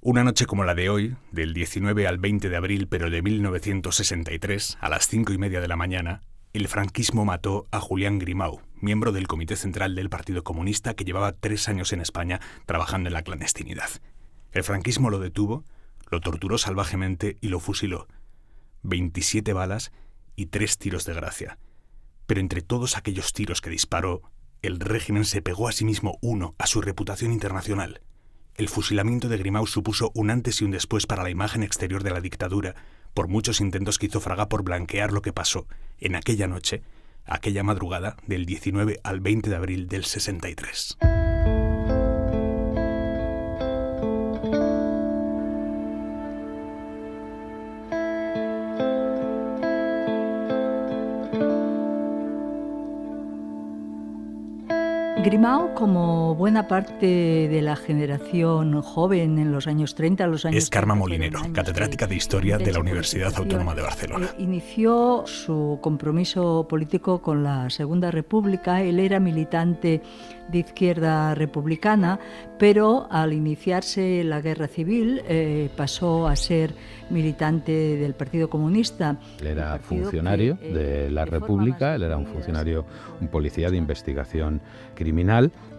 Una noche como la de hoy, del 19 al 20 de abril, pero de 1963, a las 5:30 de la mañana, el franquismo mató a Julián Grimau, miembro del Comité Central del Partido Comunista que llevaba 3 años en España trabajando en la clandestinidad. El franquismo lo detuvo, lo torturó salvajemente y lo fusiló. 27 balas y 3 tiros de gracia. Pero entre todos aquellos tiros que disparó, el régimen se pegó a sí mismo uno a su reputación internacional. El fusilamiento de Grimau supuso un antes y un después para la imagen exterior de la dictadura, por muchos intentos que hizo Fraga por blanquear lo que pasó en aquella noche, aquella madrugada del 19 al 20 de abril del 63. Grimau, como buena parte de la generación joven en los años 30, Es Carme Molinero, catedrática de Historia de la Universidad Autónoma de Barcelona. Inició su compromiso político con la Segunda República. Él era militante de Izquierda Republicana, pero al iniciarse la Guerra Civil pasó a ser militante del Partido Comunista. Él era funcionario de la República, él era un funcionario, un policía de investigación criminal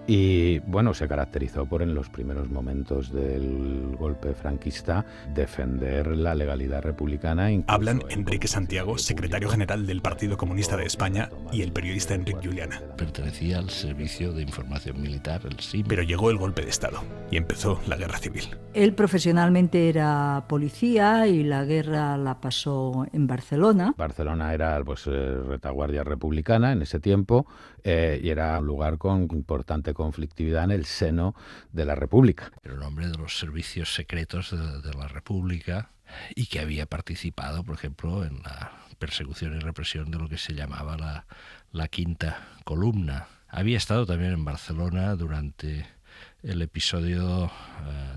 y, bueno, se caracterizó por en los primeros momentos del golpe franquista defender la legalidad republicana. Hablan Enrique Santiago, secretario general del Partido Comunista de España, y el periodista Enric Juliana. Pertenecía al Servicio de Información Militar, el SIM. Pero llegó el golpe de Estado y empezó la Guerra Civil. Él profesionalmente era policía y la guerra la pasó en Barcelona. Barcelona era retaguardia republicana en ese tiempo y era un lugar con importante conflictividad en el seno de la República. Era un hombre de los servicios secretos de la República y que había participado, por ejemplo, en la persecución y represión de lo que se llamaba la Quinta Columna. Había estado también en Barcelona durante el episodio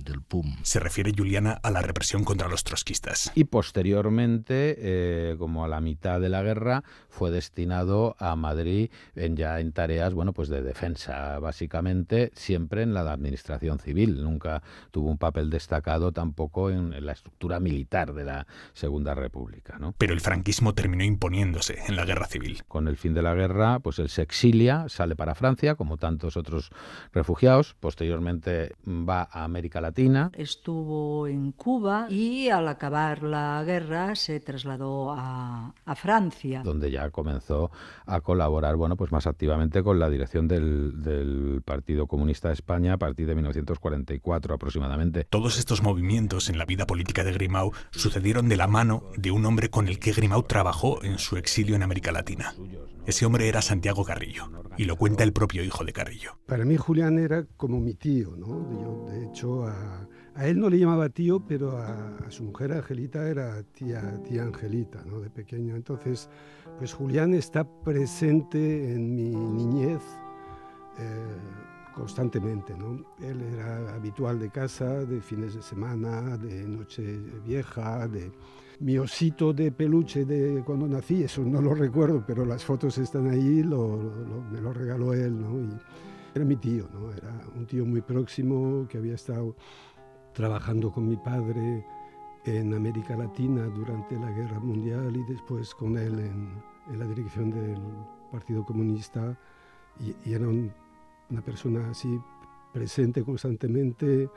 del PUM. Se refiere Juliana a la represión contra los trotskistas. Y posteriormente, como a la mitad de la guerra, fue destinado a Madrid ya en tareas de defensa, básicamente, siempre en la administración civil. Nunca tuvo un papel destacado tampoco en la estructura militar de la Segunda República, ¿no? Pero el franquismo terminó imponiéndose en la Guerra Civil. Con el fin de la guerra, él se exilia, sale para Francia, como tantos otros refugiados. Posteriormente va a América Latina. Estuvo en Cuba y al acabar la guerra se trasladó a Francia, donde ya comenzó a colaborar más activamente con la dirección del Partido Comunista de España a partir de 1944 aproximadamente. Todos estos movimientos en la vida política de Grimau sucedieron de la mano de un hombre con el que Grimau trabajó en su exilio en América Latina. Ese hombre era Santiago Carrillo, y lo cuenta el propio hijo de Carrillo. Para mí Julián era como mi tío, ¿no? Yo, de hecho, a él no le llamaba tío, pero a su mujer Angelita era tía Angelita, ¿no? De pequeño. Entonces, pues Julián está presente en mi niñez constantemente, ¿no? Él era habitual de casa, de fines de semana, de noche vieja, de... Mi osito de peluche de cuando nací, eso no lo recuerdo, pero las fotos están ahí, me lo regaló él, ¿no? Y era mi tío, ¿no? Era un tío muy próximo que había estado trabajando con mi padre en América Latina durante la Guerra Mundial y después con él en la dirección del Partido Comunista y era una persona así presente constantemente,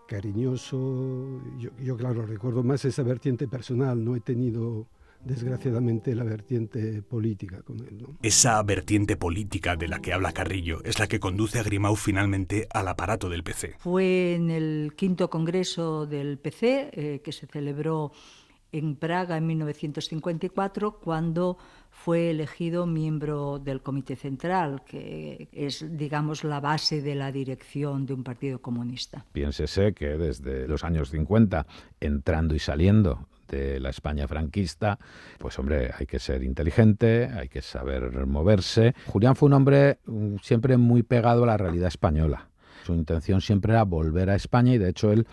cariñoso. Yo claro, recuerdo más esa vertiente personal, no he tenido desgraciadamente la vertiente política con él, ¿no? Esa vertiente política de la que habla Carrillo es la que conduce a Grimau finalmente al aparato del PC. Fue en el 5º Congreso del PC, que se celebró en Praga en 1954, cuando fue elegido miembro del Comité Central, que es, digamos, la base de la dirección de un partido comunista. Piénsese que desde los años 50, entrando y saliendo de la España franquista, pues hombre, hay que ser inteligente, hay que saber moverse. Julián fue un hombre siempre muy pegado a la realidad española. Su intención siempre era volver a España y, de hecho, él,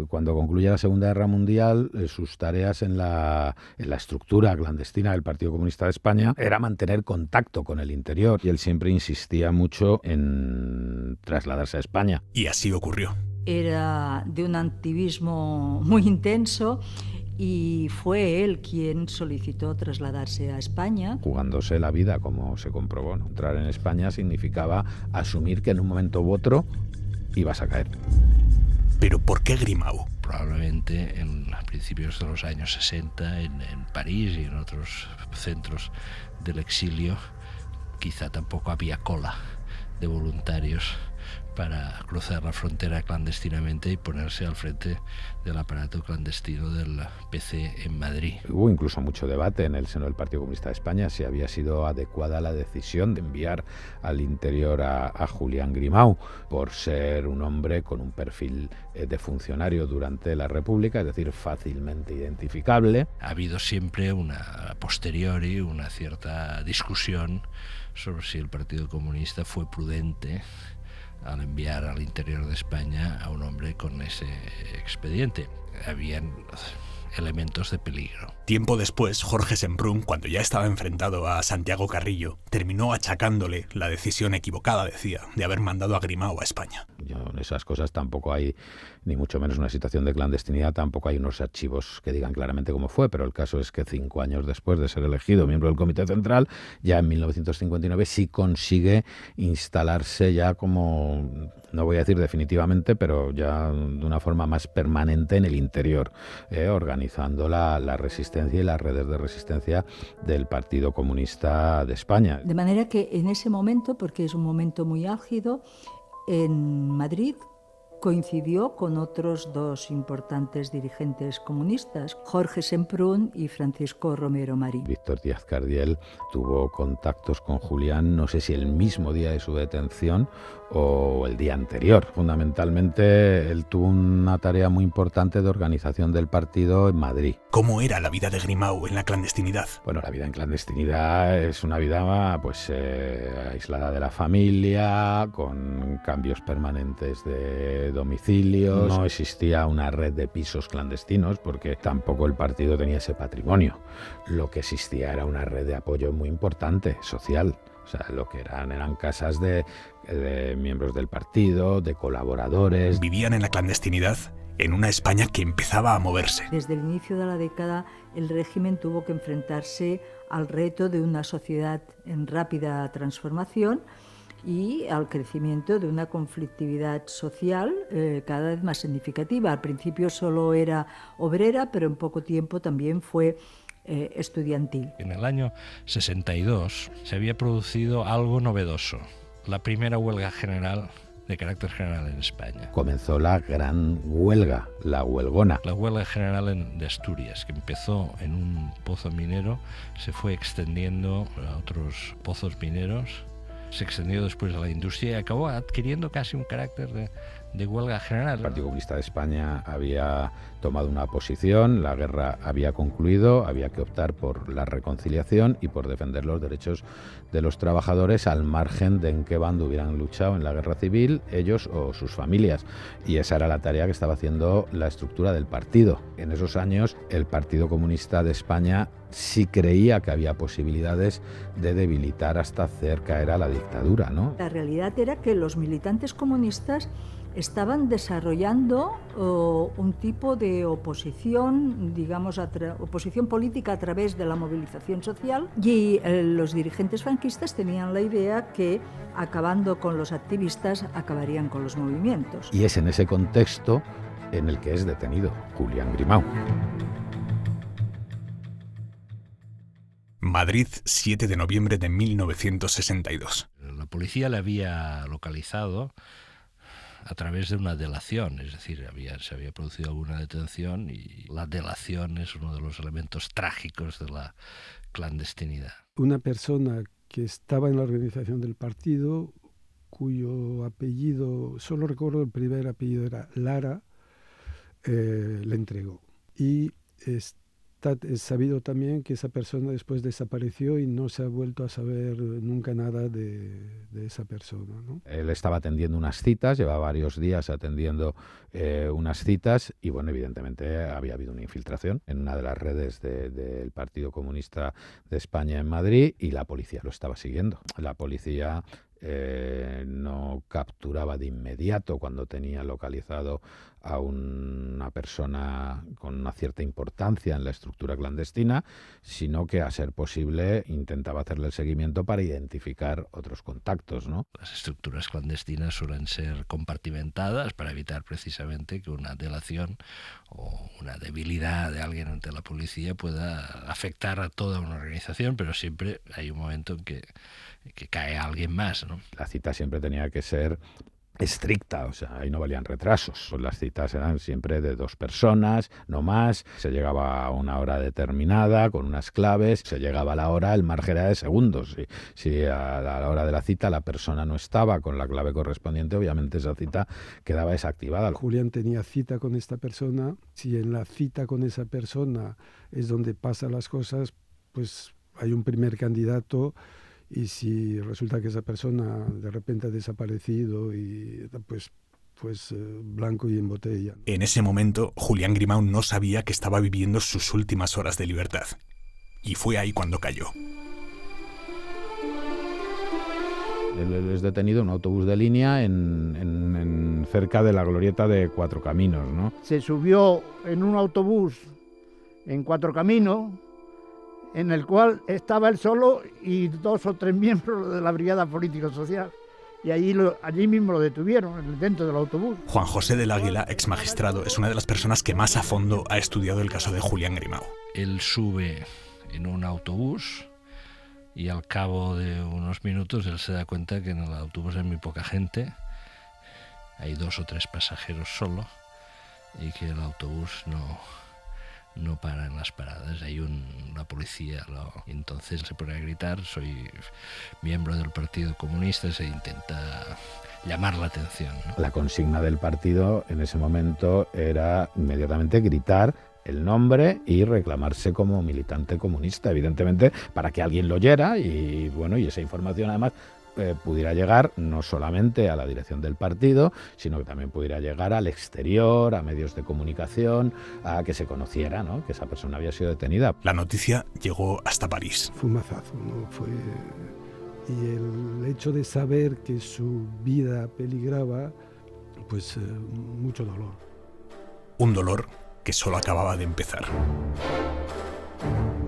cuando concluye la Segunda Guerra Mundial, sus tareas en la estructura clandestina del Partido Comunista de España era mantener contacto con el interior y él siempre insistía mucho en trasladarse a España. Y así ocurrió. era de un activismo muy intenso y fue él quien solicitó trasladarse a España. Jugándose la vida, como se comprobó, ¿no? Entrar en España significaba asumir que en un momento u otro ibas a caer. ¿Pero por qué Grimau? Probablemente en principios de los años 60 en París y en otros centros del exilio quizá tampoco había cola de voluntarios para cruzar la frontera clandestinamente y ponerse al frente del aparato clandestino del PC en Madrid. Hubo incluso mucho debate en el seno del Partido Comunista de España si había sido adecuada la decisión de enviar al interior a Julián Grimau por ser un hombre con un perfil de funcionario durante la República, es decir, fácilmente identificable. Ha habido siempre a posteriori una cierta discusión sobre si el Partido Comunista fue prudente al enviar al interior de España a un hombre con ese expediente. Habían elementos de peligro. Tiempo después, Jorge Semprún, cuando ya estaba enfrentado a Santiago Carrillo, terminó achacándole la decisión equivocada, decía, de haber mandado a Grimau a España. En esas cosas tampoco hay, ni mucho menos una situación de clandestinidad, tampoco hay unos archivos que digan claramente cómo fue, pero el caso es que 5 años después de ser elegido miembro del Comité Central, ya en 1959 sí consigue instalarse ya como, no voy a decir definitivamente, pero ya de una forma más permanente en el interior, organizando la resistencia y las redes de resistencia del Partido Comunista de España. De manera que en ese momento, porque es un momento muy álgido, en Madrid coincidió con otros 2 importantes dirigentes comunistas, Jorge Semprún y Francisco Romero Marín. Víctor Díaz Cardiel tuvo contactos con Julián, no sé si el mismo día de su detención o el día anterior. Fundamentalmente, él tuvo una tarea muy importante de organización del partido en Madrid. ¿Cómo era la vida de Grimau en la clandestinidad? Bueno, la vida en clandestinidad es una vida pues aislada de la familia, con cambios permanentes de domicilios. No existía una red de pisos clandestinos porque tampoco el partido tenía ese patrimonio. Lo que existía era una red de apoyo muy importante, social. O sea, lo que eran casas de miembros del partido, de colaboradores. Vivían en la clandestinidad en una España que empezaba a moverse. Desde el inicio de la década, el régimen tuvo que enfrentarse al reto de una sociedad en rápida transformación y al crecimiento de una conflictividad social cada vez más significativa. Al principio solo era obrera, pero en poco tiempo también fue estudiantil. En el año 62 se había producido algo novedoso, la primera huelga general de carácter general en España. Comenzó la gran huelga, la huelgona. La huelga general de Asturias, que empezó en un pozo minero, se fue extendiendo a otros pozos mineros, se extendió después a la industria y acabó adquiriendo casi un carácter de huelga general. El Partido Comunista de España había tomado una posición, la guerra había concluido, había que optar por la reconciliación y por defender los derechos de los trabajadores al margen de en qué bando hubieran luchado en la guerra civil, ellos o sus familias. Y esa era la tarea que estaba haciendo la estructura del partido. En esos años el Partido Comunista de España sí creía que había posibilidades de debilitar hasta hacer caer a la dictadura, ¿no? La realidad era que los militantes comunistas estaban desarrollando un tipo de oposición, digamos, oposición política a través de la movilización social, y los dirigentes franquistas tenían la idea que acabando con los activistas acabarían con los movimientos. Y es en ese contexto en el que es detenido Julián Grimau. Madrid, 7 de noviembre de 1962. La policía le había localizado a través de una delación, es decir, se había producido alguna detención y la delación es uno de los elementos trágicos de la clandestinidad. Una persona que estaba en la organización del partido, cuyo apellido, solo recuerdo el primer apellido era Lara, le entregó. Y es sabido también que esa persona después desapareció y no se ha vuelto a saber nunca nada de esa persona, ¿no? Él estaba atendiendo unas citas, llevaba varios días atendiendo unas citas y, bueno, evidentemente había habido una infiltración en una de las redes del Partido Comunista de España en Madrid y la policía lo estaba siguiendo. La policía no capturaba de inmediato cuando tenía localizado a una persona con una cierta importancia en la estructura clandestina, sino que a ser posible intentaba hacerle el seguimiento para identificar otros contactos, ¿no? Las estructuras clandestinas suelen ser compartimentadas para evitar precisamente que una delación o una debilidad de alguien ante la policía pueda afectar a toda una organización, pero siempre hay un momento en que cae alguien más, ¿no? La cita siempre tenía que ser estricta, o sea, ahí no valían retrasos. Pues las citas eran siempre de 2 personas, no más. Se llegaba a una hora determinada, con unas claves. Se llegaba a la hora, el margen era de segundos. Si a la hora de la cita la persona no estaba con la clave correspondiente, obviamente esa cita quedaba desactivada. Julián tenía cita con esta persona. Si en la cita con esa persona es donde pasan las cosas, pues hay un primer candidato. Y si resulta que esa persona de repente ha desaparecido, y pues blanco y en botella. En ese momento, Julián Grimau no sabía que estaba viviendo sus últimas horas de libertad. Y fue ahí cuando cayó. Él es detenido en un autobús de línea cerca de la glorieta de Cuatro Caminos, ¿no? Se subió en un autobús en Cuatro Caminos, en el cual estaba él solo y 2 o 3 miembros de la Brigada Político-Social. Y allí mismo lo detuvieron, dentro del autobús. Juan José del Águila, exmagistrado, es una de las personas que más a fondo ha estudiado el caso de Julián Grimau. Él sube en un autobús y al cabo de unos minutos él se da cuenta que en el autobús hay muy poca gente, hay 2 o 3 pasajeros solo y que el autobús no para en las paradas, hay una policía. Entonces se pone a gritar: soy miembro del Partido Comunista, y se intenta llamar la atención, ¿no? La consigna del partido en ese momento era inmediatamente gritar el nombre y reclamarse como militante comunista, evidentemente para que alguien lo oyera y esa información además pudiera llegar no solamente a la dirección del partido, sino que también pudiera llegar al exterior, a medios de comunicación, a que se conociera, ¿no?, que esa persona había sido detenida. La noticia llegó hasta París. Fue un mazazo, ¿no? Y el hecho de saber que su vida peligraba, pues mucho dolor. Un dolor que solo acababa de empezar.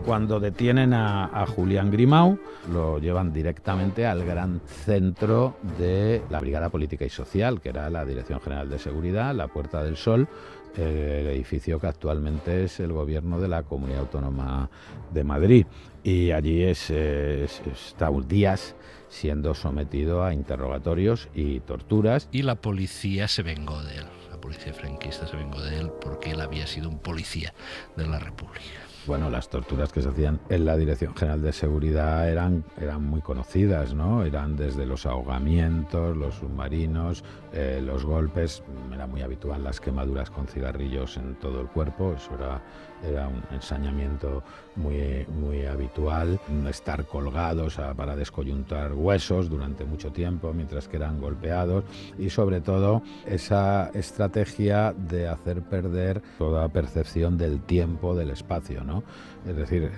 Cuando detienen a Julián Grimau, lo llevan directamente al gran centro de la Brigada Política y Social, que era la Dirección General de Seguridad, la Puerta del Sol, el edificio que actualmente es el gobierno de la Comunidad Autónoma de Madrid. Y allí está días siendo sometido a interrogatorios y torturas. Y la policía se vengó de él, la policía franquista se vengó de él porque él había sido un policía de la República. Bueno, las torturas que se hacían en la Dirección General de Seguridad eran muy conocidas, ¿no? Eran desde los ahogamientos, los submarinos, los golpes. Era muy habitual las quemaduras con cigarrillos en todo el cuerpo. Eso era un ensañamiento muy habitual. Estar colgados para descoyuntar huesos durante mucho tiempo mientras que eran golpeados. Y sobre todo esa estrategia de hacer perder toda percepción del tiempo, del espacio, ¿no? Es decir,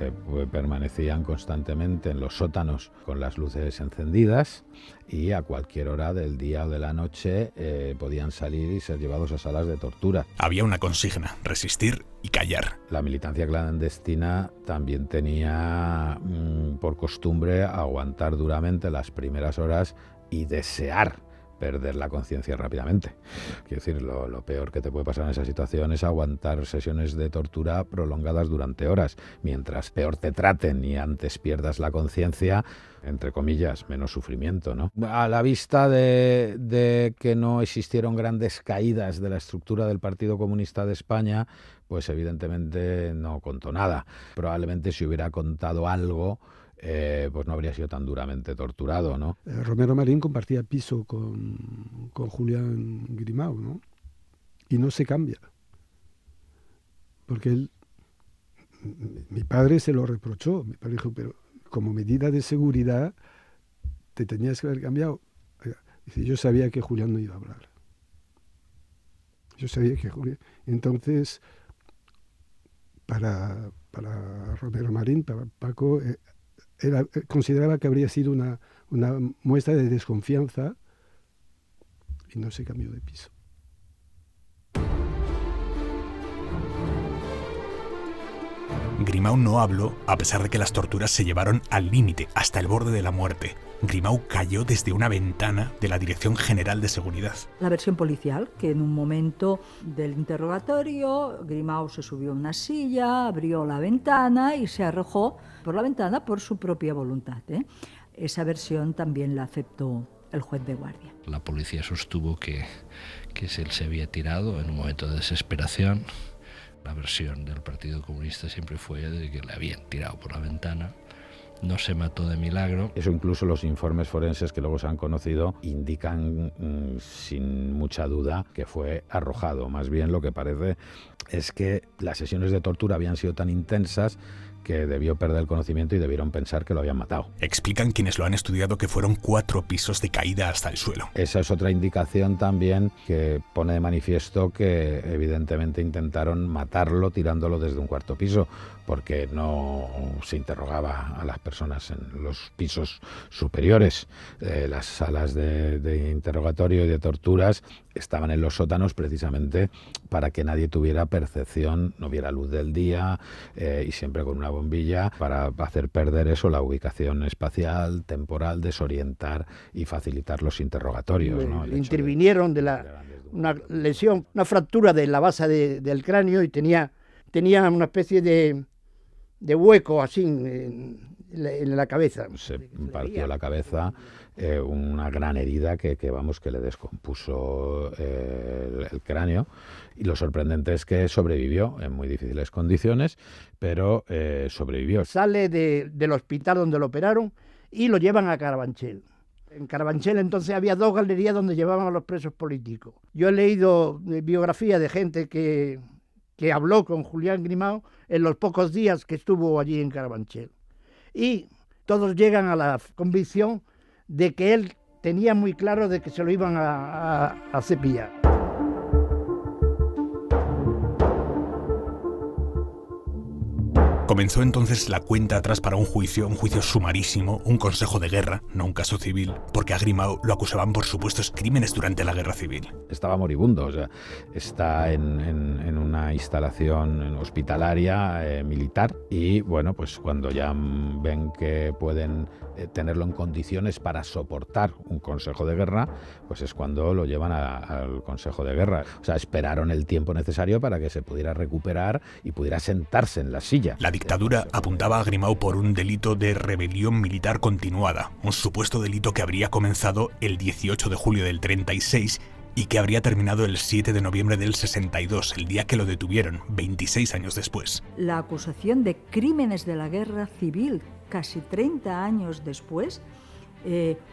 permanecían constantemente en los sótanos con las luces encendidas y a cualquier hora del día o de la noche podían salir y ser llevados a salas de tortura. Había una consigna: resistir y callar. La militancia clandestina también tenía por costumbre aguantar duramente las primeras horas y desear perder la conciencia rápidamente. Quiero decir, lo peor que te puede pasar en esa situación es aguantar sesiones de tortura prolongadas durante horas. Mientras peor te traten y antes pierdas la conciencia, entre comillas, menos sufrimiento, ¿no? A la vista de que no existieron grandes caídas de la estructura del Partido Comunista de España, pues evidentemente no contó nada. Probablemente si hubiera contado algo, pues no habría sido tan duramente torturado, ¿no? Romero Marín compartía piso con Julián Grimau, ¿no? Y no se cambia. Porque mi padre se lo reprochó. Mi padre dijo: pero como medida de seguridad te tenías que haber cambiado. Dice: yo sabía que Julián no iba a hablar. Yo sabía que Julián... Entonces, para Romero Marín, para Paco... consideraba que habría sido una una muestra de desconfianza y no se cambió de piso. Grimau no habló a pesar de que las torturas se llevaron al límite, hasta el borde de la muerte. Grimau cayó desde una ventana de la Dirección General de Seguridad. La versión policial, que en un momento del interrogatorio, Grimau se subió a una silla, abrió la ventana y se arrojó por la ventana por su propia voluntad, ¿eh? Esa versión también la aceptó el juez de guardia. La policía sostuvo que él se había tirado en un momento de desesperación. La versión del Partido Comunista siempre fue de que le habían tirado por la ventana. No se mató de milagro. Eso incluso los informes forenses que luego se han conocido indican sin mucha duda que fue arrojado. Más bien lo que parece es que las sesiones de tortura habían sido tan intensas que debió perder el conocimiento y debieron pensar que lo habían matado. Explican quienes lo han estudiado que fueron 4 pisos de caída hasta el suelo. Esa es otra indicación también que pone de manifiesto que evidentemente intentaron matarlo tirándolo desde un 4º piso, porque no se interrogaba a las personas en los pisos superiores. Las salas de interrogatorio y de torturas estaban en los sótanos precisamente para que nadie tuviera percepción, no viera luz del día y siempre con una bombilla para hacer perder eso, la ubicación espacial, temporal, desorientar y facilitar los interrogatorios, ¿no? Intervinieron una lesión, una fractura de la base del cráneo y tenía una especie de hueco así en la cabeza. Se partió la cabeza, una gran herida que le descompuso el cráneo, y lo sorprendente es que sobrevivió en muy difíciles condiciones, pero sobrevivió. Sale del hospital donde lo operaron y lo llevan a Carabanchel. En Carabanchel entonces había 2 galerías donde llevaban a los presos políticos. Yo he leído biografías de gente que habló con Julián Grimau en los pocos días que estuvo allí en Carabanchel. Y todos llegan a la convicción de que él tenía muy claro de que se lo iban a cepillar. Comenzó entonces la cuenta atrás para un juicio sumarísimo, un consejo de guerra, no un caso civil, porque a Grimau lo acusaban por supuestos crímenes durante la guerra civil. Estaba moribundo, o sea, está en una instalación hospitalaria militar, y bueno, pues cuando ya ven que pueden tenerlo en condiciones para soportar un consejo de guerra, pues es cuando lo llevan al consejo de guerra. O sea, esperaron el tiempo necesario para que se pudiera recuperar y pudiera sentarse en la silla. La dictadura apuntaba a Grimau por un delito de rebelión militar continuada, un supuesto delito que habría comenzado el 18 de julio del 36 y que habría terminado el 7 de noviembre del 62, el día que lo detuvieron, 26 años después. La acusación de crímenes de la guerra civil, casi 30 años después,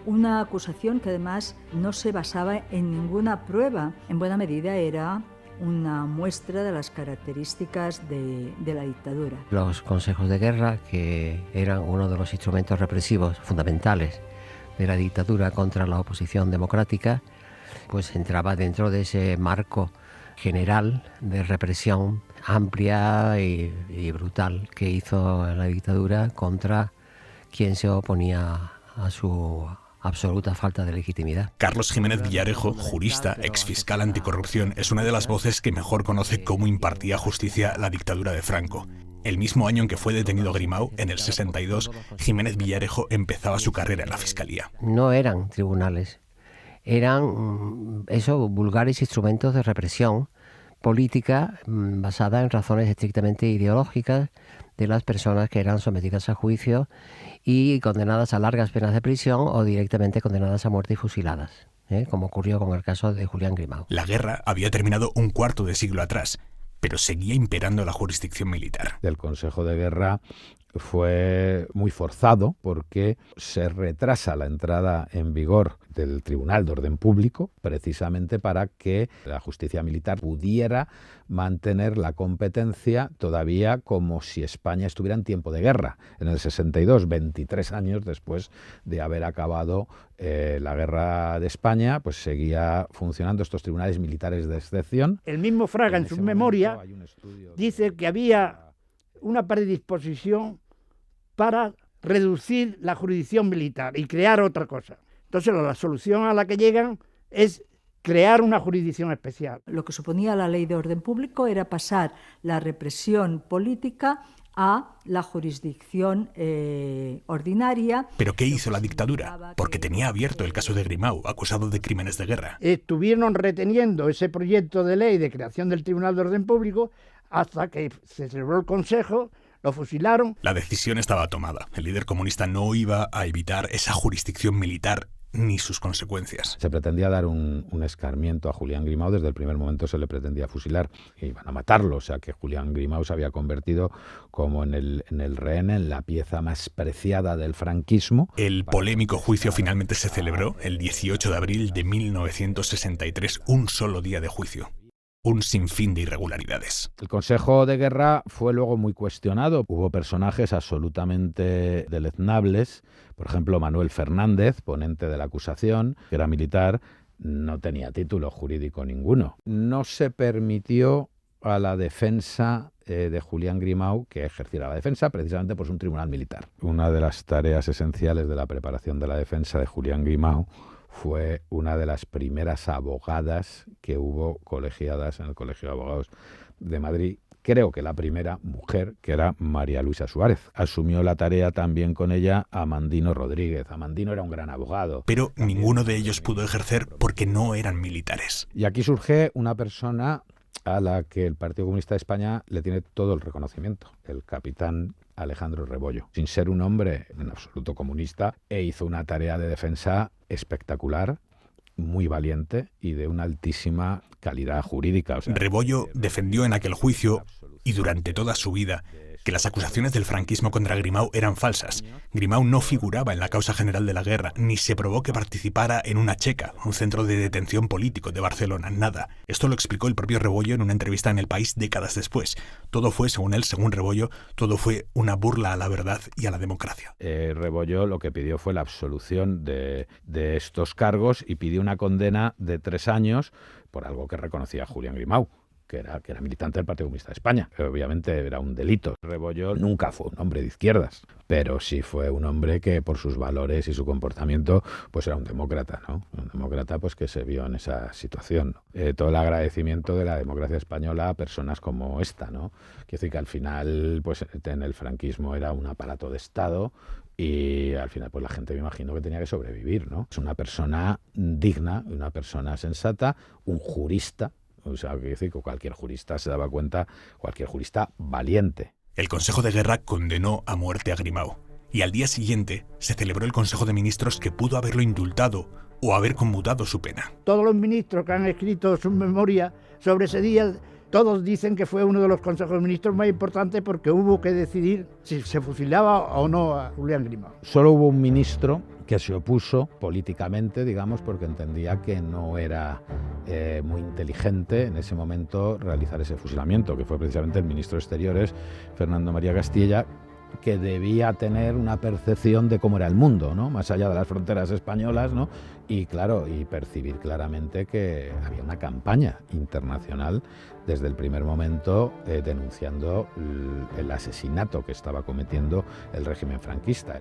una acusación que además no se basaba en ninguna prueba, en buena medida era una muestra de las características de la dictadura. Los consejos de guerra, que eran uno de los instrumentos represivos fundamentales de la dictadura contra la oposición democrática, pues entraba dentro de ese marco general de represión amplia y brutal que hizo la dictadura contra quien se oponía a su absoluta falta de legitimidad. Carlos Jiménez Villarejo, jurista, exfiscal anticorrupción, es una de las voces que mejor conoce cómo impartía justicia la dictadura de Franco. El mismo año en que fue detenido Grimau, en el 62, Jiménez Villarejo empezaba su carrera en la Fiscalía. No eran tribunales, eran vulgares instrumentos de represión política basada en razones estrictamente ideológicas de las personas que eran sometidas a juicio y condenadas a largas penas de prisión o directamente condenadas a muerte y fusiladas, como ocurrió con el caso de Julián Grimau. La guerra había terminado un cuarto de siglo atrás, pero seguía imperando la jurisdicción militar. El Consejo de Guerra fue muy forzado porque se retrasa la entrada en vigor del Tribunal de Orden Público precisamente para que la justicia militar pudiera mantener la competencia todavía como si España estuviera en tiempo de guerra. En el 62, 23 años después de haber acabado la guerra de España, pues seguía funcionando estos tribunales militares de excepción. El mismo Fraga en su memoria dice que había una predisposición para reducir la jurisdicción militar y crear otra cosa. Entonces la solución a la que llegan es crear una jurisdicción especial. Lo que suponía la ley de orden público era pasar la represión política a la jurisdicción ordinaria. ¿Pero qué hizo la dictadura? Porque tenía abierto el caso de Grimau, acusado de crímenes de guerra. Estuvieron reteniendo ese proyecto de ley de creación del Tribunal de Orden Público hasta que se celebró el Consejo, lo fusilaron. La decisión estaba tomada. El líder comunista no iba a evitar esa jurisdicción militar ni sus consecuencias. Se pretendía dar un escarmiento a Julián Grimau, desde el primer momento se le pretendía fusilar e iban a matarlo, o sea que Julián Grimau se había convertido como en el rehén, en la pieza más preciada del franquismo. El polémico juicio finalmente se celebró el 18 de abril de 1963, un solo día de juicio. Un sinfín de irregularidades. El Consejo de Guerra fue luego muy cuestionado. Hubo personajes absolutamente deleznables. Por ejemplo, Manuel Fernández, ponente de la acusación, que era militar, no tenía título jurídico ninguno. No se permitió a la defensa de Julián Grimau que ejerciera la defensa, precisamente por un tribunal militar. Una de las tareas esenciales de la preparación de la defensa de Julián Grimau fue una de las primeras abogadas que hubo colegiadas en el Colegio de Abogados de Madrid. Creo que la primera mujer, que era María Luisa Suárez. Asumió la tarea también con ella Amandino Rodríguez. Amandino era un gran abogado. Pero ninguno de ellos pudo ejercer porque no eran militares. Y aquí surge una persona a la que el Partido Comunista de España le tiene todo el reconocimiento, el capitán Alejandro Rebollo. Sin ser un hombre en absoluto comunista, hizo una tarea de defensa espectacular, muy valiente y de una altísima calidad jurídica. O sea, Rebollo defendió en aquel juicio y durante toda su vida que las acusaciones del franquismo contra Grimau eran falsas. Grimau no figuraba en la causa general de la guerra, ni se probó que participara en una checa, un centro de detención político de Barcelona, nada. Esto lo explicó el propio Rebollo en una entrevista en El País décadas después. Todo fue, según él, según Rebollo, todo fue una burla a la verdad y a la democracia. Rebollo lo que pidió fue la absolución de estos cargos y pidió una condena de 3 años por algo que reconocía Julián Grimau, que era militante del Partido Comunista de España. Obviamente era un delito. Rebollo nunca fue un hombre de izquierdas, pero sí fue un hombre que por sus valores y su comportamiento pues era un demócrata, ¿no? Un demócrata pues que se vio en esa situación, ¿no? Todo el agradecimiento de la democracia española a personas como esta, ¿no? Quiero decir que al final pues en el franquismo era un aparato de Estado y al final pues la gente me imagino que tenía que sobrevivir, ¿no? Es una persona digna, una persona sensata, un jurista. O sea, quiero decir que cualquier jurista se daba cuenta, cualquier jurista valiente. El Consejo de Guerra condenó a muerte a Grimau y al día siguiente se celebró el Consejo de Ministros que pudo haberlo indultado o haber conmutado su pena. Todos los ministros que han escrito su memoria sobre ese día, todos dicen que fue uno de los consejos de ministros más importantes porque hubo que decidir si se fusilaba o no a Julián Grimau. Solo hubo un ministro que se opuso políticamente, digamos, porque entendía que no era muy inteligente en ese momento realizar ese fusilamiento, que fue precisamente el ministro de Exteriores, Fernando María Castilla, que debía tener una percepción de cómo era el mundo, ¿no? Más allá de las fronteras españolas, ¿no? Y claro, y percibir claramente que había una campaña internacional desde el primer momento denunciando el asesinato que estaba cometiendo el régimen franquista.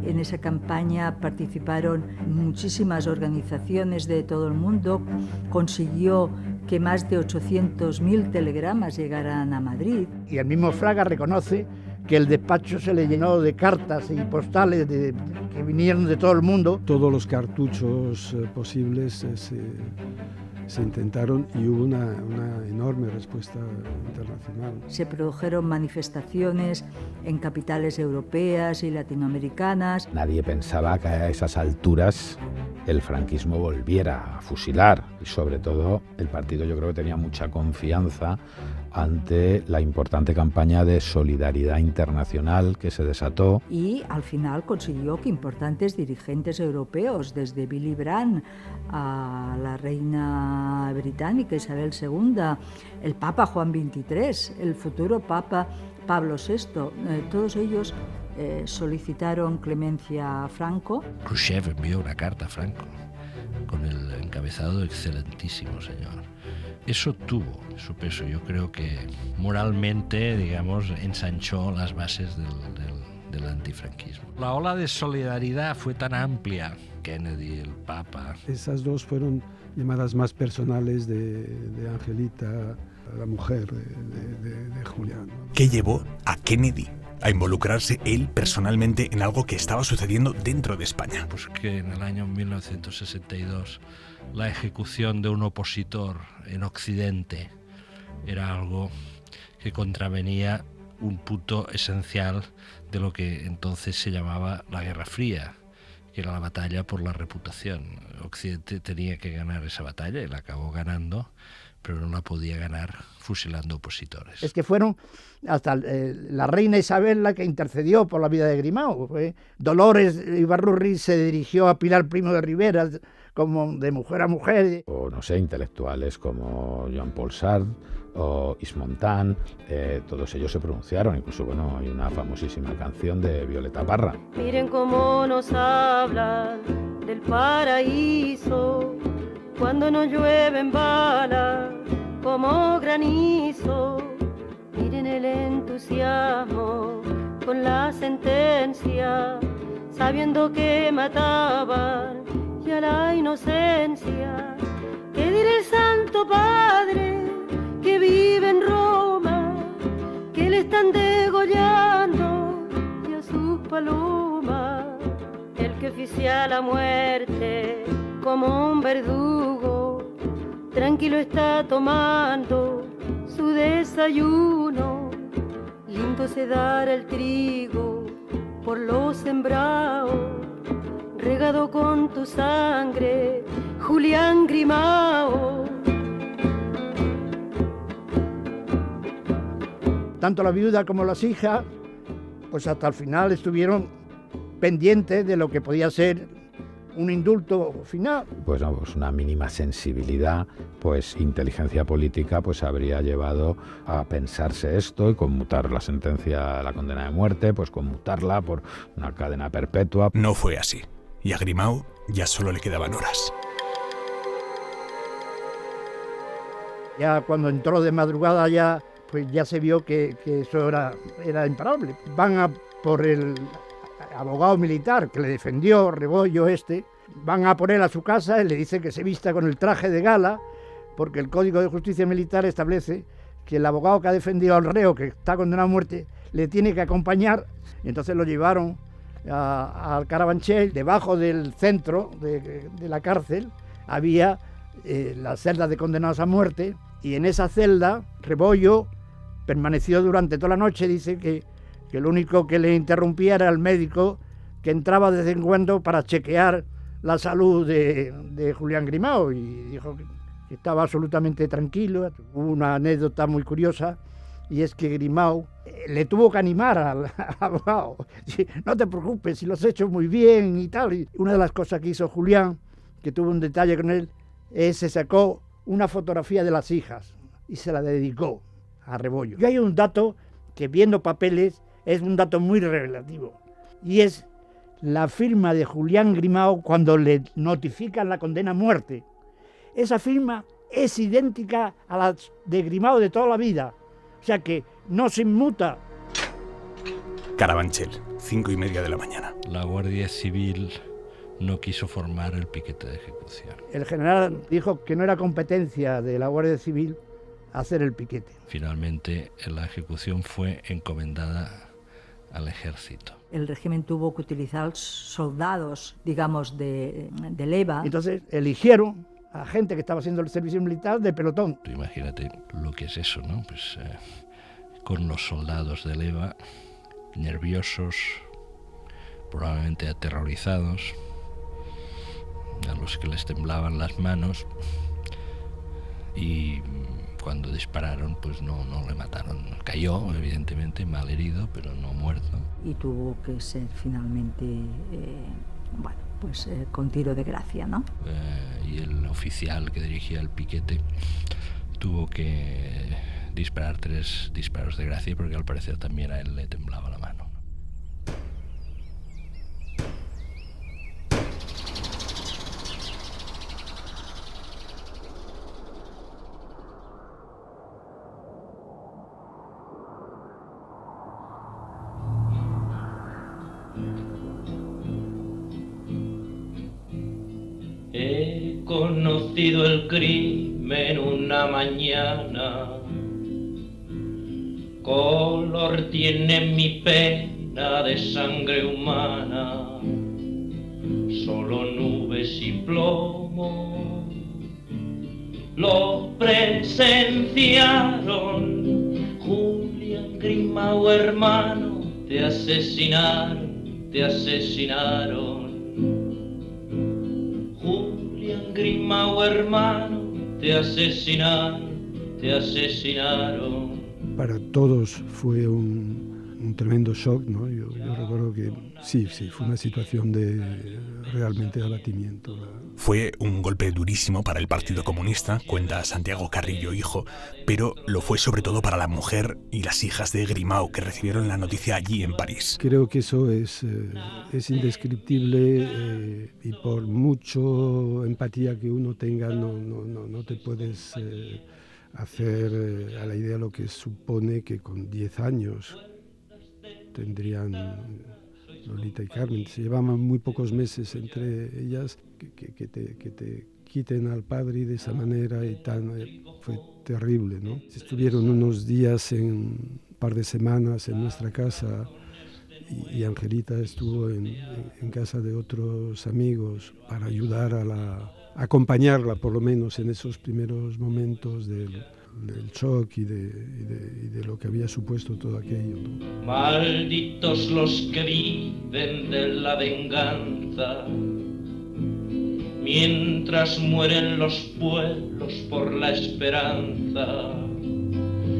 En esa campaña participaron muchísimas organizaciones de todo el mundo. Consiguió que más de 800.000 telegramas llegaran a Madrid. Y el mismo Fraga reconoce que el despacho se le llenó de cartas y postales que vinieron de todo el mundo. Todos los cartuchos posibles se intentaron y hubo una enorme respuesta internacional. Se produjeron manifestaciones en capitales europeas y latinoamericanas. Nadie pensaba que a esas alturas el franquismo volviera a fusilar y sobre todo el partido yo creo que tenía mucha confianza ante la importante campaña de solidaridad internacional que se desató. Y al final consiguió que importantes dirigentes europeos, desde Willy Brandt a la reina británica Isabel II, el Papa Juan XXIII, el futuro Papa Pablo VI, todos ellos solicitaron clemencia a Franco. Khrushchev envió una carta a Franco con el encabezado excelentísimo señor. Eso tuvo su peso. Yo creo que moralmente, digamos, ensanchó las bases del antifranquismo. La ola de solidaridad fue tan amplia, Kennedy, el Papa. Esas dos fueron llamadas más personales de Angelita, la mujer de Julián, ¿no? ¿Qué llevó a Kennedy a involucrarse él personalmente en algo que estaba sucediendo dentro de España? Pues que en el año 1962 la ejecución de un opositor en Occidente era algo que contravenía un punto esencial de lo que entonces se llamaba la Guerra Fría, que era la batalla por la reputación. Occidente tenía que ganar esa batalla y la acabó ganando, pero no la podía ganar fusilando opositores. Es que fueron hasta la reina Isabel la que intercedió por la vida de Grimao. Dolores Ibarrurri se dirigió a Pilar Primo de Rivera como de mujer a mujer. O no sé, intelectuales como Jean-Paul Sartre o Yves Montand, todos ellos se pronunciaron. Incluso, bueno, hay una famosísima canción de Violeta Parra. Miren cómo nos hablan del paraíso cuando nos llueven balas como granizo. Miren el entusiasmo con la sentencia, sabiendo que mataban ya la inocencia. ¿Qué dirá el Santo Padre que vive en Roma, que le están degollando y a sus palomas? El que oficia la muerte como un verdugo, tranquilo está tomando su desayuno. Lindo se dará el trigo por los sembrados, regado con tu sangre, Julián Grimao. Tanto la viuda como las hijas, pues hasta el final estuvieron pendientes de lo que podía ser un indulto final. Pues no, pues una mínima sensibilidad, pues inteligencia política, pues habría llevado a pensarse esto y conmutar la sentencia, la condena de muerte, pues conmutarla por una cadena perpetua. No fue así, y a Grimao ya solo le quedaban horas. Ya cuando entró de madrugada pues ya se vio que eso era imparable. Van a por el abogado militar que le defendió, Rebollo van a por él a su casa y le dicen que se vista con el traje de gala, porque el Código de Justicia Militar establece que el abogado que ha defendido al reo que está condenado a muerte le tiene que acompañar. Y entonces lo llevaron al Carabanchel. Debajo del centro de la cárcel había las celdas de condenados a muerte, y en esa celda Rebollo permaneció durante toda la noche. Dice que lo único que le interrumpía era el médico que entraba de vez en cuando para chequear la salud de Julián Grimao, y dijo que estaba absolutamente tranquilo. Hubo una anécdota muy curiosa, y es que Grimao le tuvo que animar al abogado. No te preocupes, si lo has hecho muy bien y tal. Y una de las cosas que hizo Julián, que tuvo un detalle con él, es se sacó una fotografía de las hijas y se la dedicó a Rebollo. Y hay un dato que, viendo papeles, es un dato muy revelativo, y es la firma de Julián Grimao cuando le notifican la condena a muerte. Esa firma es idéntica a la de Grimao de toda la vida, o sea que no se inmuta. Carabanchel, 5:30 de la mañana. La Guardia Civil no quiso formar el piquete de ejecución. El general dijo que no era competencia de la Guardia Civil hacer el piquete. Finalmente, la ejecución fue encomendada al ejército. El régimen tuvo que utilizar soldados, digamos, de leva. Entonces eligieron a gente que estaba haciendo el servicio militar de pelotón. Tú imagínate lo que es eso, ¿no? Pues con los soldados de leva, nerviosos, probablemente aterrorizados, a los que les temblaban las manos, y cuando dispararon, pues no le mataron. Cayó, evidentemente, mal herido, pero no muerto. Y tuvo que ser finalmente, con tiro de gracia, ¿no? Y el oficial que dirigía el piquete tuvo que disparar 3 disparos de gracia, porque al parecer también a él le temblaba la mano. conocido el crimen una mañana. Color tiene mi pena de sangre humana, solo nubes y plomo lo presenciaron. Julián Grimau, hermano, te asesinaron, te asesinaron. Julián Grimau, hermano, te asesinaron, te asesinaron. Para todos fue un tremendo shock, ¿no? Yo recuerdo que sí, fue una situación realmente de abatimiento. Fue un golpe durísimo para el Partido Comunista, cuenta Santiago Carrillo, hijo, pero lo fue sobre todo para la mujer y las hijas de Grimau, que recibieron la noticia allí en París. Creo que eso es indescriptible, y por mucho empatía que uno tenga, no te puedes hacer a la idea lo que supone que con 10 años tendrían Lolita y Carmen. Se llevaban muy pocos meses entre ellas, que te quiten al padre de esa manera y tan, fue terrible, ¿no? Estuvieron unos días, un par de semanas en nuestra casa, y Angelita estuvo en casa de otros amigos para ayudar acompañarla por lo menos en esos primeros momentos del shock y de lo que había supuesto todo aquello, ¿no? Malditos los que viven de la venganza, mientras mueren los pueblos por la esperanza.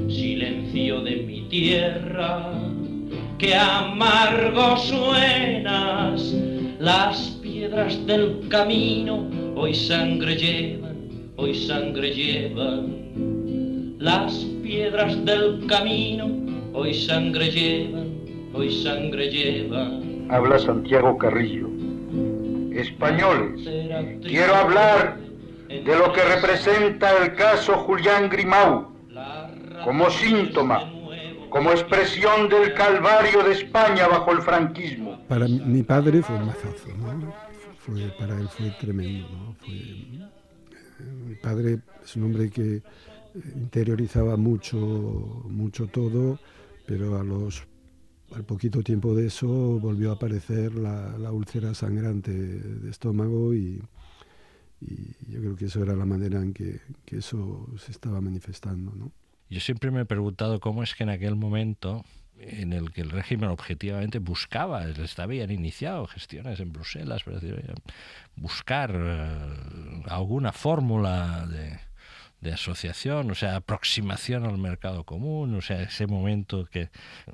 Silencio de mi tierra, que amargo suenas, las piedras del camino hoy sangre llevan, hoy sangre llevan. Las piedras del camino hoy sangre llevan, hoy sangre llevan. Habla Santiago Carrillo. Españoles, quiero hablar de lo que representa el caso Julián Grimau como síntoma, como expresión del calvario de España bajo el franquismo. Para mi padre fue un mazazo, ¿no? Para él fue tremendo, ¿no? Mi padre es un hombre que interiorizaba mucho todo, pero al poquito tiempo de eso volvió a aparecer la úlcera sangrante de estómago, y yo creo que eso era la manera en que eso se estaba manifestando, ¿no? Yo siempre me he preguntado cómo es que en aquel momento en el que el régimen objetivamente buscaba, habían iniciado gestiones en Bruselas para buscar alguna fórmula de asociación, o sea, aproximación al mercado común, o sea, ese momento que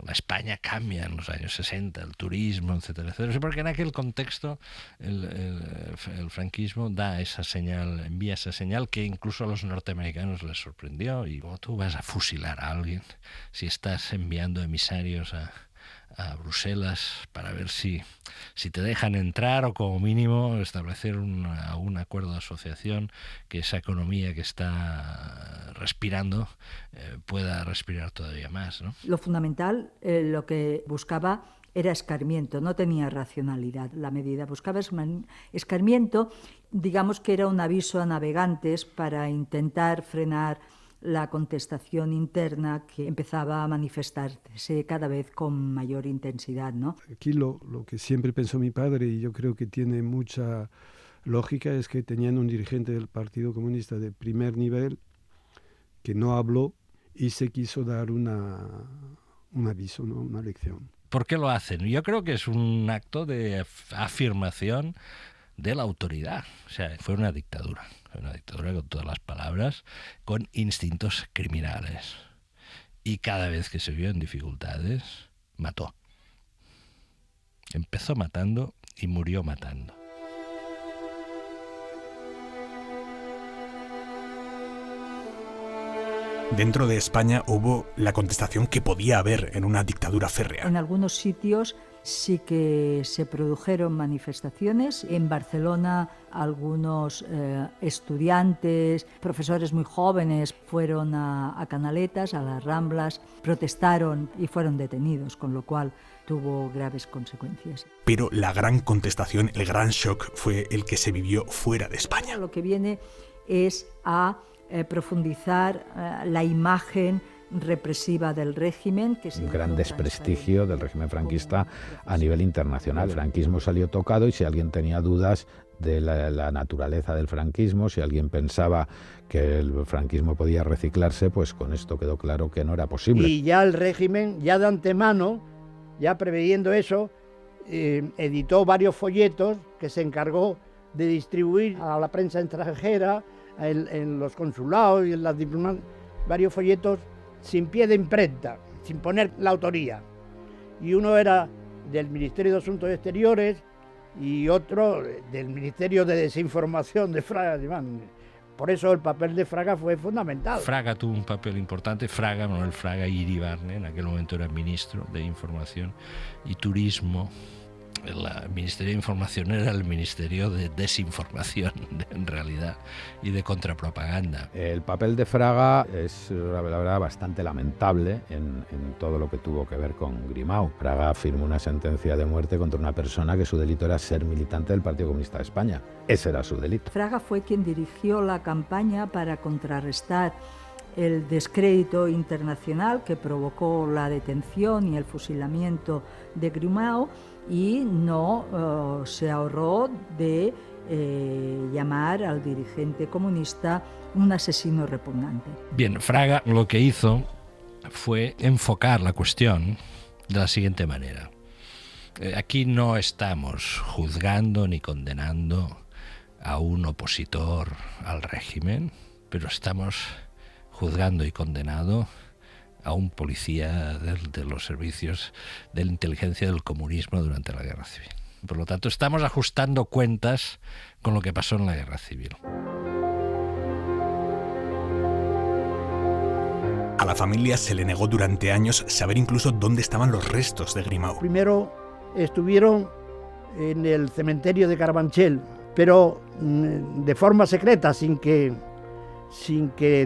la España cambia en los años 60, el turismo, etcétera, etcétera, porque en aquel contexto el franquismo da esa señal, envía esa señal que incluso a los norteamericanos les sorprendió. Y ¿cómo tú vas a fusilar a alguien si estás enviando emisarios a Bruselas para ver si te dejan entrar, o como mínimo establecer un acuerdo de asociación, que esa economía que está respirando pueda respirar todavía más, ¿no? Lo fundamental, lo que buscaba era escarmiento, no tenía racionalidad la medida, buscaba escarmiento, digamos que era un aviso a navegantes para intentar frenar la contestación interna que empezaba a manifestarse cada vez con mayor intensidad, ¿no? Aquí lo que siempre pensó mi padre, y yo creo que tiene mucha lógica, es que tenían un dirigente del Partido Comunista de primer nivel que no habló y se quiso dar un aviso, ¿no? Una lección. ¿Por qué lo hacen? Yo creo que es un acto de afirmación de la autoridad. O sea, fue una dictadura con todas las palabras, con instintos criminales. Y cada vez que se vio en dificultades, mató. Empezó matando y murió matando. Dentro de España hubo la contestación que podía haber en una dictadura férrea. En algunos sitios sí que se produjeron manifestaciones. En Barcelona algunos estudiantes, profesores muy jóvenes fueron a Canaletas, a las Ramblas, protestaron y fueron detenidos, con lo cual tuvo graves consecuencias. Pero la gran contestación, el gran shock, fue el que se vivió fuera de España. Lo que viene es a profundizar la imagen represiva del régimen. Un gran desprestigio del régimen franquista a nivel internacional. El franquismo salió tocado y si alguien tenía dudas de la naturaleza del franquismo, si alguien pensaba que el franquismo podía reciclarse, pues con esto quedó claro que no era posible. Y ya el régimen, ya de antemano, ya preveyendo eso, editó varios folletos que se encargó de distribuir a la prensa extranjera, en los consulados y en las diplomacias, varios folletos sin pie de imprenta, sin poner la autoría. Y uno era del Ministerio de Asuntos Exteriores y otro del Ministerio de Desinformación de Fraga. Por eso el papel de Fraga fue fundamental. Fraga tuvo un papel importante. Fraga, Manuel Fraga y Iribarne, en aquel momento era ministro de Información y Turismo. El Ministerio de Información era el Ministerio de Desinformación, en realidad, y de contrapropaganda. El papel de Fraga es, la verdad, bastante lamentable en todo lo que tuvo que ver con Grimau. Fraga firmó una sentencia de muerte contra una persona que su delito era ser militante del Partido Comunista de España. Ese era su delito. Fraga fue quien dirigió la campaña para contrarrestar el descrédito internacional que provocó la detención y el fusilamiento de Grimau, y no se ahorró de llamar al dirigente comunista un asesino repugnante. Bien, Fraga lo que hizo fue enfocar la cuestión de la siguiente manera. Aquí no estamos juzgando ni condenando a un opositor al régimen, pero estamos juzgando y condenando a un policía de los servicios de la inteligencia del comunismo durante la Guerra Civil. Por lo tanto, estamos ajustando cuentas con lo que pasó en la Guerra Civil. A la familia se le negó durante años saber incluso dónde estaban los restos de Grimau. Primero estuvieron en el cementerio de Carabanchel, pero de forma secreta, sin que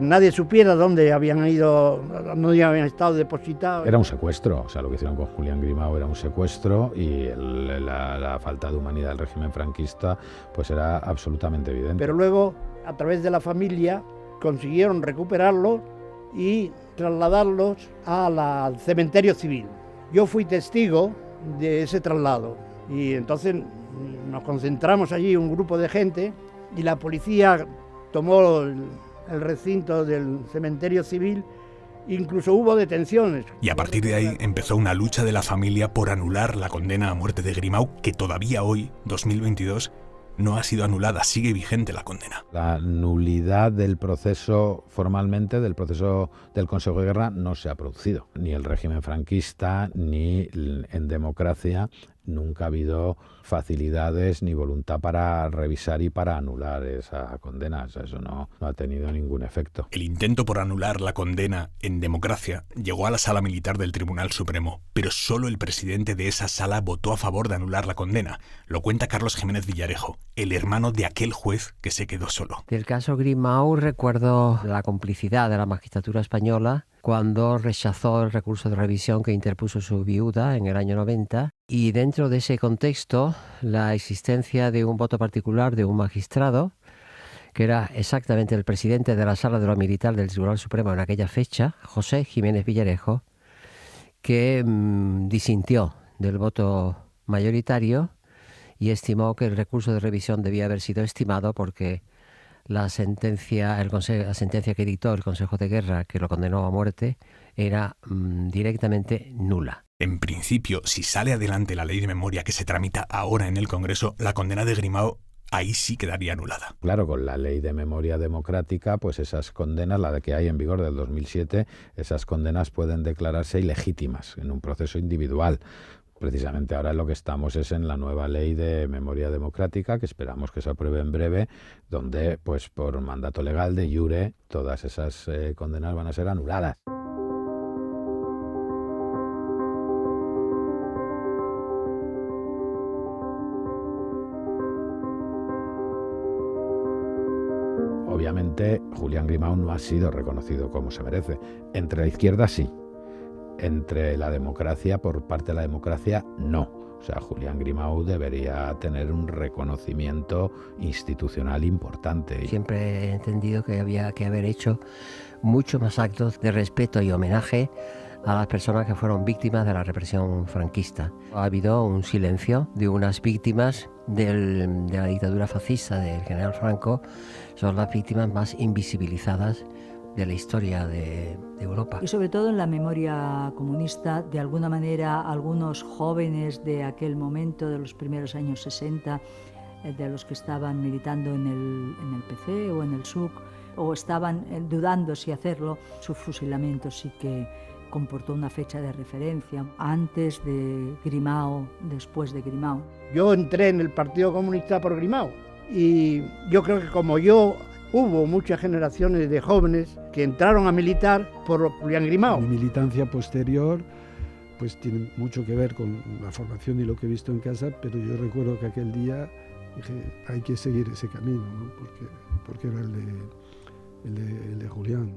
nadie supiera dónde habían ido, dónde habían estado depositados. Era un secuestro, o sea, lo que hicieron con Julián Grimau era un secuestro y la falta de humanidad del régimen franquista pues era absolutamente evidente. Pero luego, a través de la familia, consiguieron recuperarlos y trasladarlos al cementerio civil. Yo fui testigo de ese traslado y entonces nos concentramos allí un grupo de gente y la policía tomó el recinto del cementerio civil, incluso hubo detenciones. Y a partir de ahí empezó una lucha de la familia por anular la condena a muerte de Grimau, que todavía hoy, 2022, no ha sido anulada, sigue vigente la condena. La nulidad del proceso, formalmente, del proceso del Consejo de Guerra no se ha producido. Ni el régimen franquista, ni en democracia, nunca ha habido facilidades ni voluntad para revisar y para anular esa condena. O sea, eso no ha tenido ningún efecto. El intento por anular la condena en democracia llegó a la sala militar del Tribunal Supremo, pero solo el presidente de esa sala votó a favor de anular la condena. Lo cuenta Carlos Jiménez Villarejo, el hermano de aquel juez que se quedó solo. Del caso Grimau recuerdo la complicidad de la magistratura española cuando rechazó el recurso de revisión que interpuso su viuda en el año 90, y dentro de ese contexto la existencia de un voto particular de un magistrado, que era exactamente el presidente de la Sala de lo Militar del Tribunal Supremo en aquella fecha, José Jiménez Villarejo, que disintió del voto mayoritario y estimó que el recurso de revisión debía haber sido estimado porque la sentencia que dictó el Consejo de Guerra, que lo condenó a muerte, era directamente nula. En principio, si sale adelante la ley de memoria que se tramita ahora en el Congreso, la condena de Grimau ahí sí quedaría anulada. Claro, con la ley de memoria democrática, pues esas condenas, la que hay en vigor del 2007, esas condenas pueden declararse ilegítimas en un proceso individual. Precisamente ahora lo que estamos es en la nueva ley de memoria democrática, que esperamos que se apruebe en breve, donde pues por mandato legal de iure todas esas condenas van a ser anuladas. desgraciadamente Julián Grimau no ha sido reconocido como se merece. Entre la izquierda sí, entre la democracia, por parte de la democracia, no. O sea, Julián Grimau debería tener un reconocimiento institucional importante. Siempre he entendido que había que haber hecho muchos más actos de respeto y homenaje a las personas que fueron víctimas de la represión franquista. Ha habido un silencio de unas víctimas de la dictadura fascista del general Franco. Son las víctimas más invisibilizadas de la historia de Europa. Y sobre todo en la memoria comunista, de alguna manera, algunos jóvenes de aquel momento, de los primeros años 60, de los que estaban militando en el PC o en el SUC, o estaban dudando si hacerlo, su fusilamiento sí que comportó una fecha de referencia, antes de Grimau, después de Grimau. Yo entré en el Partido Comunista por Grimau y yo creo que como yo, hubo muchas generaciones de jóvenes que entraron a militar por Julián Grimau. Mi militancia posterior pues tiene mucho que ver con la formación y lo que he visto en casa, pero yo recuerdo que aquel día dije, hay que seguir ese camino, ¿no? porque era el de Julián.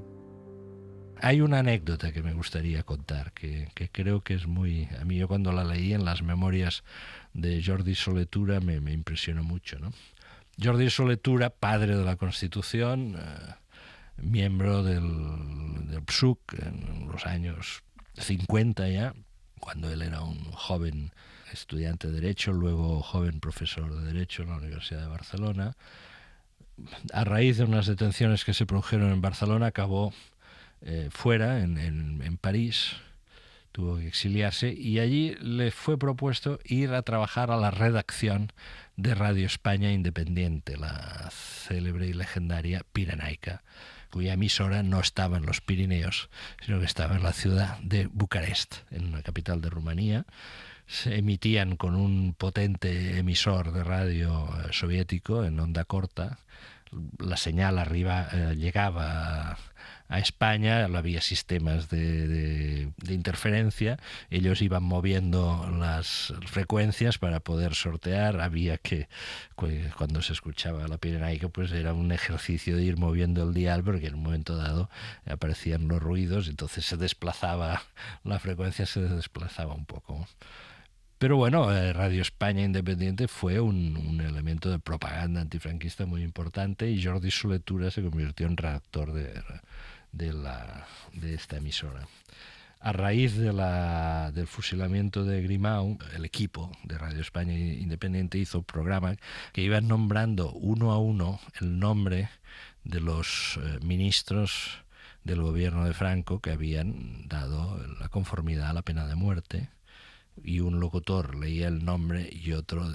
Hay una anécdota que me gustaría contar, que creo que es muy... A mí yo cuando la leí en las memorias de Jordi Solé Tura me impresionó mucho, ¿no? Jordi Solé Tura, padre de la Constitución, miembro del PSUC en los años 50 ya, cuando él era un joven estudiante de Derecho, luego joven profesor de Derecho en la Universidad de Barcelona. A raíz de unas detenciones que se produjeron en Barcelona, acabó fuera, en París, tuvo que exiliarse, y allí le fue propuesto ir a trabajar a la redacción de Radio España Independiente, la célebre y legendaria Pirenaica, cuya emisora no estaba en los Pirineos, sino que estaba en la ciudad de Bucarest, en la capital de Rumanía. Se emitían con un potente emisor de radio soviético en onda corta. La señal arriba llegaba a España, había sistemas de interferencia, ellos iban moviendo las frecuencias para poder sortear, había que, cuando se escuchaba la Pirenaica, pues era un ejercicio de ir moviendo el dial, porque en un momento dado aparecían los ruidos, entonces se desplazaba, la frecuencia se desplazaba un poco. Pero bueno, Radio España Independiente fue un elemento de propaganda antifranquista muy importante, y Jordi Solé Tura se convirtió en redactor de esta emisora. A raíz del fusilamiento de Grimau, el equipo de Radio España Independiente hizo un programa que iban nombrando uno a uno el nombre de los ministros del gobierno de Franco que habían dado la conformidad a la pena de muerte, y un locutor leía el nombre y otro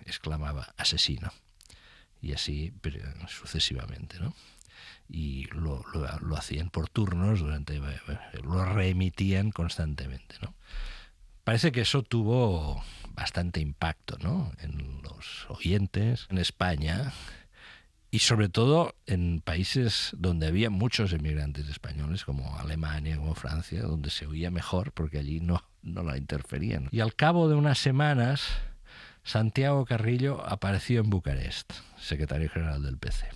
exclamaba asesino, y así sucesivamente, ¿no? Y lo hacían por turnos, lo reemitían constantemente, ¿no? Parece que eso tuvo bastante impacto, ¿no?, en los oyentes, en España, y sobre todo en países donde había muchos emigrantes españoles, como Alemania, como Francia, donde se oía mejor porque allí no la interferían. Y al cabo de unas semanas, Santiago Carrillo apareció en Bucarest, secretario general del PC,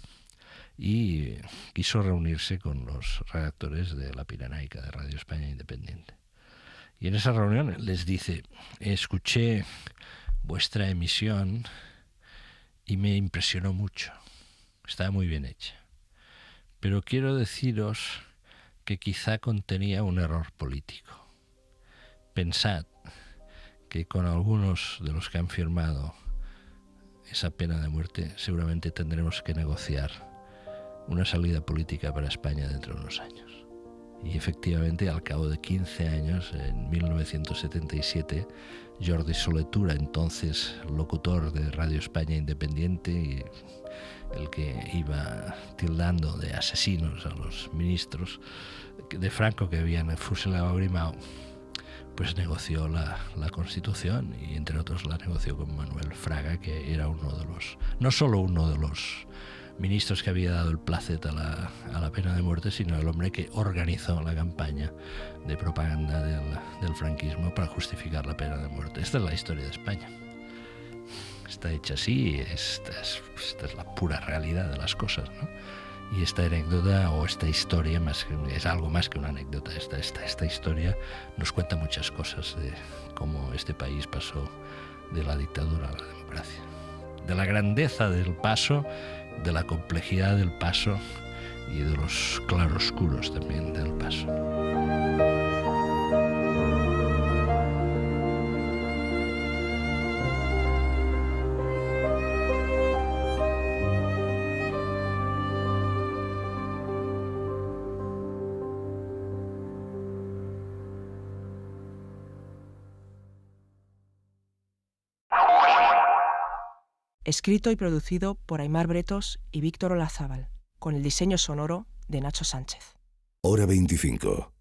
y quiso reunirse con los redactores de la Pirenaica, de Radio España Independiente. Y en esa reunión les dice: escuché vuestra emisión y me impresionó mucho. Estaba muy bien hecha. Pero quiero deciros que quizá contenía un error político. Pensad que con algunos de los que han firmado esa pena de muerte seguramente tendremos que negociar una salida política para España dentro de unos años. Y efectivamente, al cabo de 15 años, en 1977, Jordi Solé Tura, entonces locutor de Radio España Independiente y el que iba tildando de asesinos a los ministros de Franco que habían fusilado a Grimau, pues negoció la Constitución, y entre otros la negoció con Manuel Fraga, que era no solo uno de los ministros que había dado el placet a la pena de muerte, sino el hombre que organizó la campaña de propaganda del franquismo para justificar la pena de muerte. Esta es la historia de España. Está hecha así, esta es la pura realidad de las cosas, ¿no? Y esta anécdota o esta historia es algo más que una anécdota. Esta historia nos cuenta muchas cosas de cómo este país pasó de la dictadura a la democracia, de la grandeza del paso, de la complejidad del paso y de los claroscuros también del paso. Escrito y producido por Aimar Bretos y Víctor Olazábal, con el diseño sonoro de Nacho Sánchez. Hora 25.